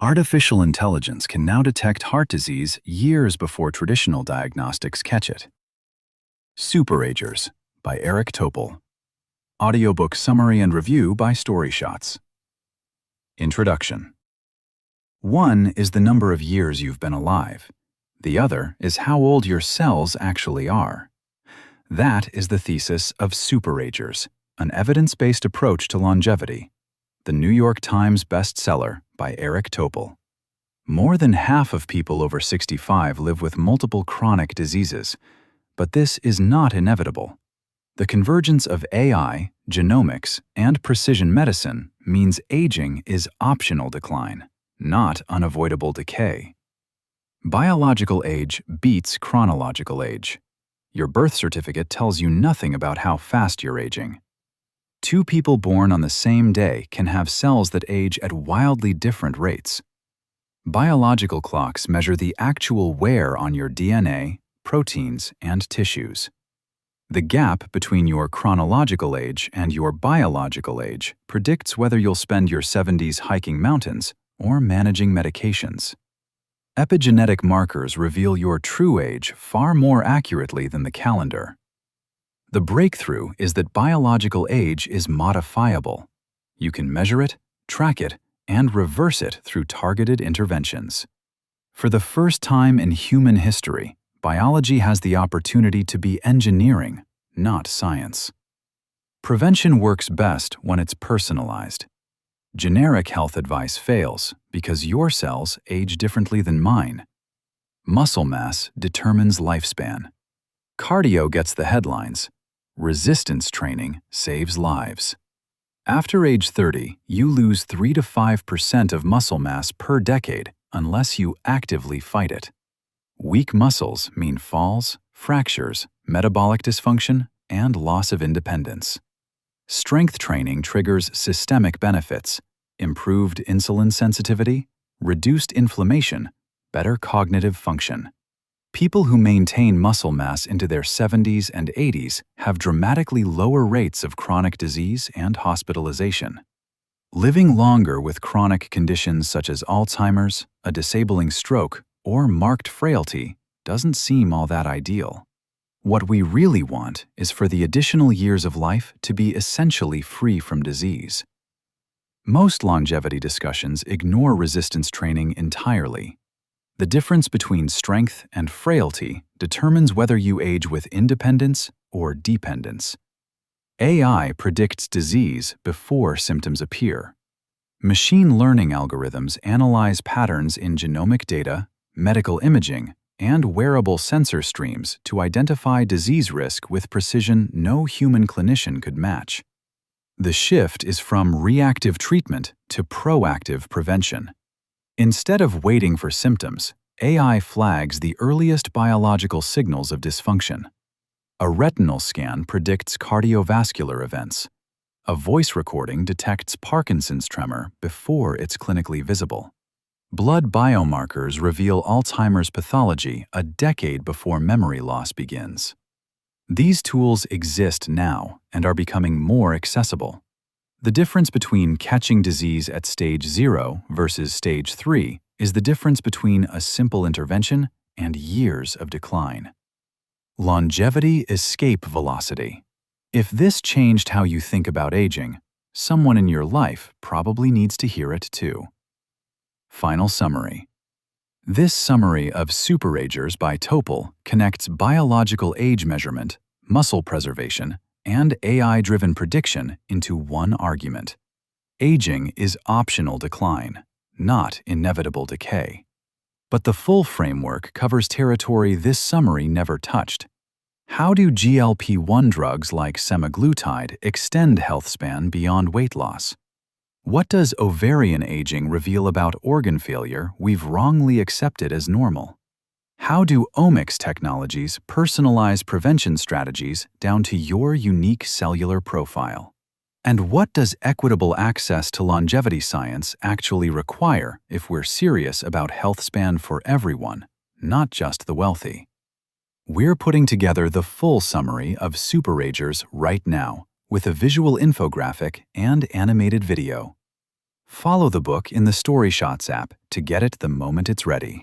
Artificial intelligence can now detect heart disease years before traditional diagnostics catch it. Super Agers by Eric Topol. Audiobook summary and review by StoryShots. Introduction. 1 is the number of years you've been alive. The other is how old your cells actually are. That is the thesis of Super Agers, an evidence-based approach to longevity. The New York Times bestseller by Eric Topol. More than half of people over 65 live with multiple chronic diseases, but this is not inevitable. The convergence of AI, genomics, and precision medicine means aging is optional decline, not unavoidable decay. Biological age beats chronological age. Your birth certificate tells you nothing about how fast you're aging. 2 people born on the same day can have cells that age at wildly different rates. Biological clocks measure the actual wear on your DNA, proteins, and tissues. The gap between your chronological age and your biological age predicts whether you'll spend your 70s hiking mountains or managing medications. Epigenetic markers reveal your true age far more accurately than the calendar. The breakthrough is that biological age is modifiable. You can measure it, track it, and reverse it through targeted interventions. For the first time in human history, biology has the opportunity to be engineering, not science. Prevention works best when it's personalized. Generic health advice fails because your cells age differently than mine. Muscle mass determines lifespan. Cardio gets the headlines. Resistance training saves lives. After age 30, you lose 3 to 5% of muscle mass per decade unless you actively fight it. Weak muscles mean falls, fractures, metabolic dysfunction, and loss of independence. Strength training triggers systemic benefits: improved insulin sensitivity, reduced inflammation, better cognitive function. People who maintain muscle mass into their 70s and 80s have dramatically lower rates of chronic disease and hospitalization. Living longer with chronic conditions such as Alzheimer's, a disabling stroke, or marked frailty doesn't seem all that ideal. What we really want is for the additional years of life to be essentially free from disease. Most longevity discussions ignore resistance training entirely. The difference between strength and frailty determines whether you age with independence or dependence. AI predicts disease before symptoms appear. Machine learning algorithms analyze patterns in genomic data, medical imaging, and wearable sensor streams to identify disease risk with precision no human clinician could match. The shift is from reactive treatment to proactive prevention. Instead of waiting for symptoms, AI flags the earliest biological signals of dysfunction. A retinal scan predicts cardiovascular events. A voice recording detects Parkinson's tremor before it's clinically visible. Blood biomarkers reveal Alzheimer's pathology a decade before memory loss begins. These tools exist now and are becoming more accessible. The difference between catching disease at stage 0 versus stage 3 is the difference between a simple intervention and years of decline. Longevity escape velocity. If this changed how you think about aging, someone in your life probably needs to hear it too. Final summary. This summary of Super Agers by Topol connects biological age measurement, muscle preservation, and AI-driven prediction into one argument. Aging is optional decline, not inevitable decay. But the full framework covers territory this summary never touched. How do GLP-1 drugs like semaglutide extend health span beyond weight loss? What does ovarian aging reveal about organ failure we've wrongly accepted as normal? How do omics technologies personalize prevention strategies down to your unique cellular profile? And what does equitable access to longevity science actually require if we're serious about health span for everyone, not just the wealthy? We're putting together the full summary of Super Agers right now, with a visual infographic and animated video. Follow the book in the StoryShots app to get it the moment it's ready.